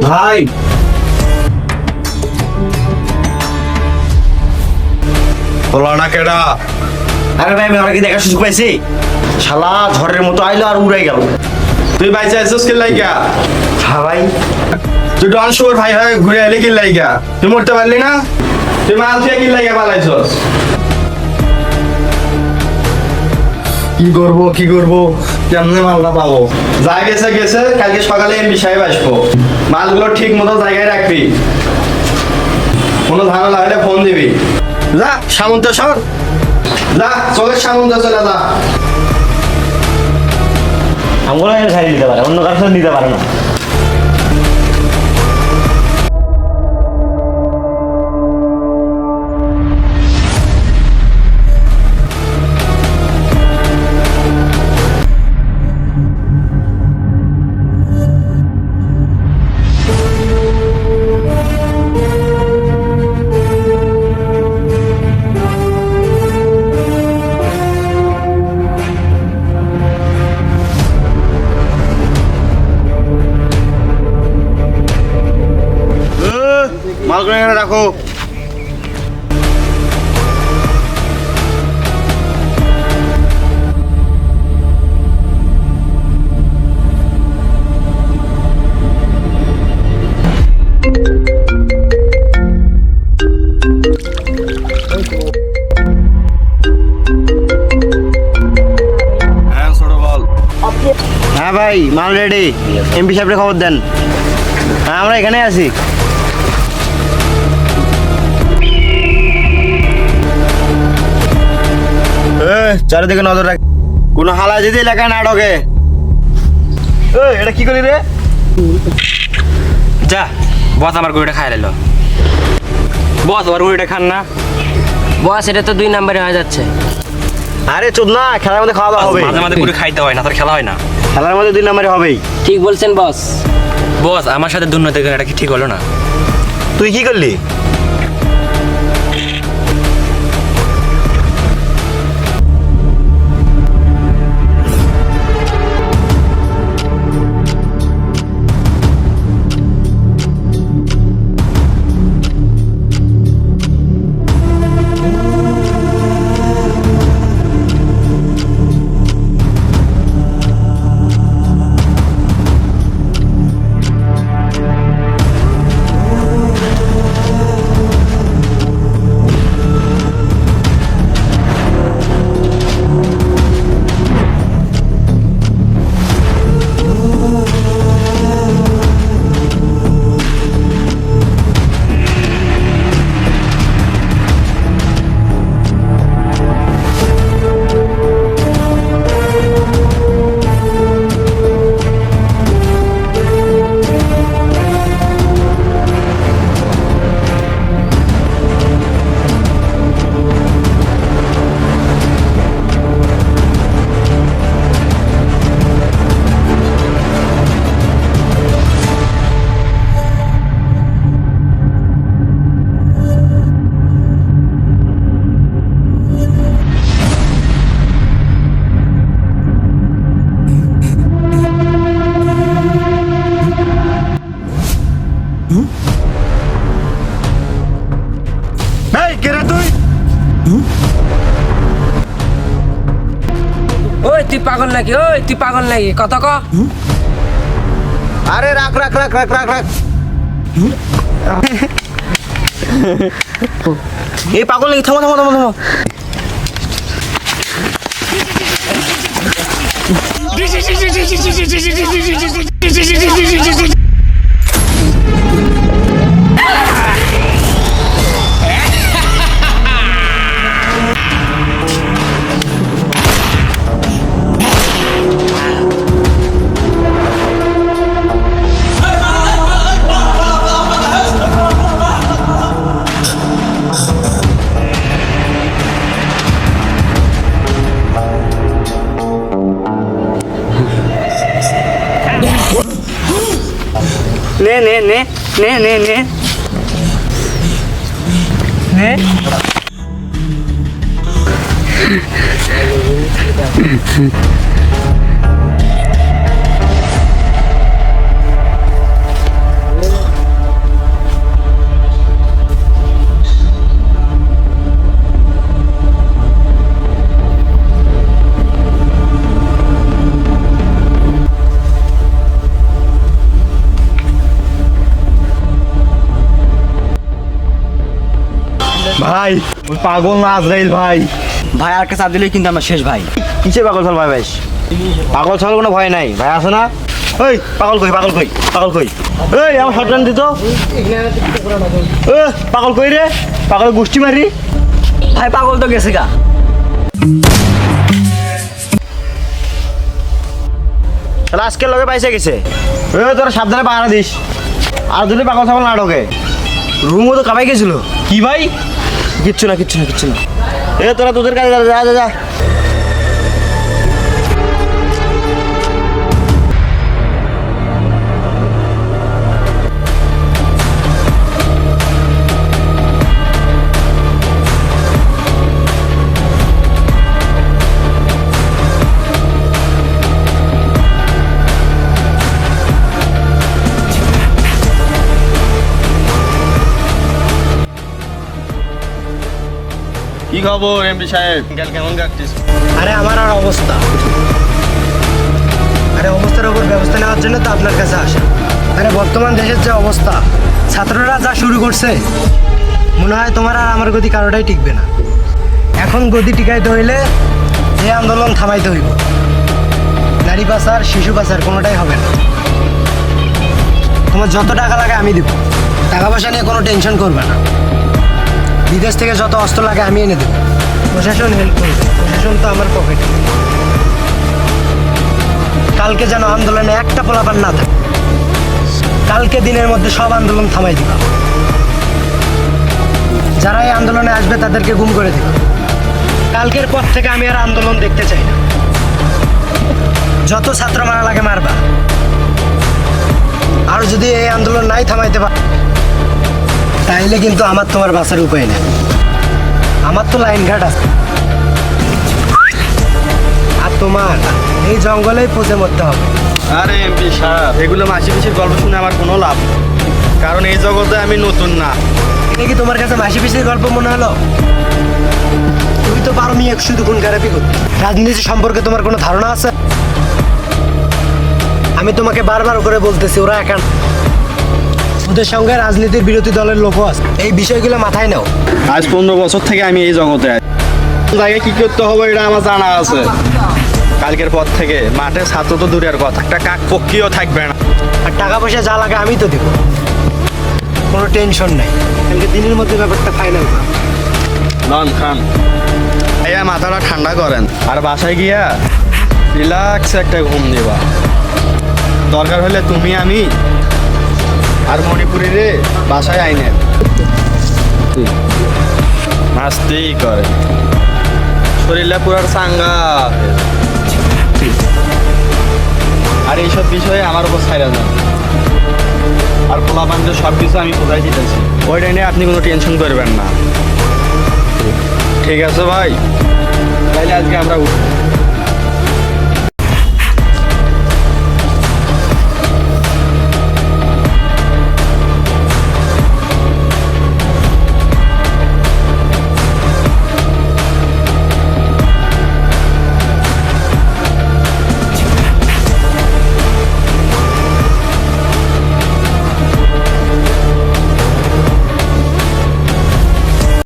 ভাই বলো না কেডা? আরে ভাই আমি কি দেখার সুযোগ পাইছি? শালা ঝড়ের মতো আইলো আর উড়াই গেল। তুই বাইচে আছিস কি লাইগা? হ্যাঁ ভাই, তুই ডন শোর ভাই হয়ে ঘুরে এলি কি লাইগা? তুই মরতে পারলি না? তুই মাল থেকে কি লাইগা পালাইছস? কি করব কেমনে মালটা পাবো? যা গেছে গেছে, কালকে সকালে এমপি সাহেব আসবো। মালগুলো ঠিক মতো জায়গায় রাখবি, কোনো ঝামেলা হলে ফোন দিবি। যা সামন্ত সর, যা চোখের সামন্ত চলে যা। আমগুলো ছাড়িয়ে দিতে পারে, অন্য কারোর সাথে দিতে পারে না। মালগুলো এখানে রাখো। হ্যাঁ ছোট বল। হ্যাঁ ভাই, মাল রেডি। এমপি সাহেবকে খবর দেন। হ্যাঁ আমরা এখানে আছি। চারিদিকে নজর রাখ, কোনো হালা যদি এলাকায় না ঢোকে। এটা কি করি রে? যা বস আমার গরুটা খাই লাইলো। বস আমার গরুটা খান না। বস এটা তো 2 নম্বরে হয়ে যাচ্ছে। আরে চুপ না, খেলার মধ্যে খাওয়া দাওয়া হবে। মাঝে মাঝে গরু খাইতে হয় না, তোর খেলা হয় না। খেলার মধ্যে 2 নম্বরে হবেই। ঠিক বলছেন বস। বস আমার সাথে দুর্নীতি করে এটা কি ঠিক হলো না? তুই কি করলি? ওই তুই পাগল নাকি? ওই তুই পাগল নাকি? কত ক? আরে রাখ রাখ রাখ রাখ রাখ রাখ। এই পাগল নাকি? থামো থামো থামো থামো। নে নে নে নে নে নে নে ভাই ওই পাগল না আজরাইল ভাই। ভাই আর কে চাপ দিলেই কিন্তু আমার শেষ ভাই। কিসে পাগল ছাগল ভাই ভাই? পাগল ছাগল কোনো ভয় নাই ভাই, আছে না? ওই পাগল কই, পাগল কই, পাগল কই? এই আমার শটগান দিত। পাগল কই রে? পাগল গোষ্ঠী মারি। ভাই পাগল তো গেছে গা। তাহলে আজকের লগে পাইছে গেছে। তোরা সাবধানে পাহারা দিস, আর যদি পাগল ছাগল না ঢোকে। রুমও তো কামাই গেছিল। কি ভাই? কিচ্ছু না, কিচ্ছু না, কিচ্ছু না। তোরা তোদের কাছে যা, যা, যা, যা। কি খবর এমপি সাহেব, কাল কেমন কাটছিস? আরে আমার আর অবস্থা, আরে অবস্থার উপর ব্যবস্থা নেওয়ার জন্য তো আপনার কাছে আসা। আরে বর্তমান দেশের যে অবস্থা, ছাত্ররা যা শুরু করছে, মনে হয় তোমার আর আমার গতি কারোটাই টিকবে না। এখন গতি টিকাইতে হইলে এই আন্দোলন থামাইতে হইব। নারী পাচার, শিশু পাচার কোনোটাই হবে না। তোমার যত টাকা লাগে আমি দিব, টাকা পয়সা নিয়ে কোনো টেনশন করবে না। বিদেশ থেকে যত অস্ত্র লাগে আমি এনে দেবো। প্রশাসন হেল্প করবে, প্রশাসন তো আমার পকেটে। কালকে যেন আন্দোলনে একটা পোলাপান না থাকে। কালকে দিনের মধ্যে সব আন্দোলন থামাই দিবা। যারা এই আন্দোলনে আসবে তাদেরকে গুম করে দিবা। কালকের পর থেকে আমি আর আন্দোলন দেখতে চাই না। যত ছাত্র মারা লাগে মারবা। আর যদি এই আন্দোলন নাই থামাইতে পার, তাইলে কিন্তু আমার তোমার বাঁচার উপায় নেই। আমার তো লাইন ঘাট আছে, আর তোমার এই জঙ্গলেই পচে মরতে হবে। আরে এমপি সাহেব, এগুলো মাসি পিসির গল্প শুনে আমার কোনো লাভ নেই। কারণ এই জগতে আমি নতুন না। এটা কি তোমার কাছে মাসি পিসির গল্প মনে হলো? তুমি তো পারো মেয়ে শুধু খুন খারাপি করতে। রাজনীতি সম্পর্কে তোমার কোনো ধারণা আছে? আমি তোমাকে বারবার করে বলতেছি, ওরা একা না। ওদের সঙ্গে রাজনীতির বিরোধী দলের লোকও আছে। এই বিষয়গুলো মাথায় নাও। আজ 15 বছর থেকে আমি এই জগতে আছি। জায়গায় কি করতে হবে এটা আমার জানা আছে। কালকের পর থেকে মাঠে ছাত্র তো দূরের কথা, একটা কাক পক্ষীও থাকবে না। আর টাকা পয়সা যা লাগে আমি তো দেবো, কোনো টেনশন নাই। কালকে দিনের মধ্যে ব্যাপারটা ফাইনাল করো। নন খান ভাইয়া, মাথাটা ঠান্ডা করেন আর বাসায় গিয়া রিল্যাক্স একটা ঘুম দিবা। দরকার হলে তুমি, আমি আর মণিপুরি রে বাসায় আইনে আসতেই করে। শরীরটা পুরার চাঙ্গা। আর এইসব বিষয়ে আমার উপর ছাইরা যান। আর পোলাপানদের সব কিছু আমি কোথায় দিতেছি, ওইটা নিয়ে আপনি কোনো টেনশন করবেন না। ঠিক আছে ভাই, তাইলে আজকে আমরা উঠি।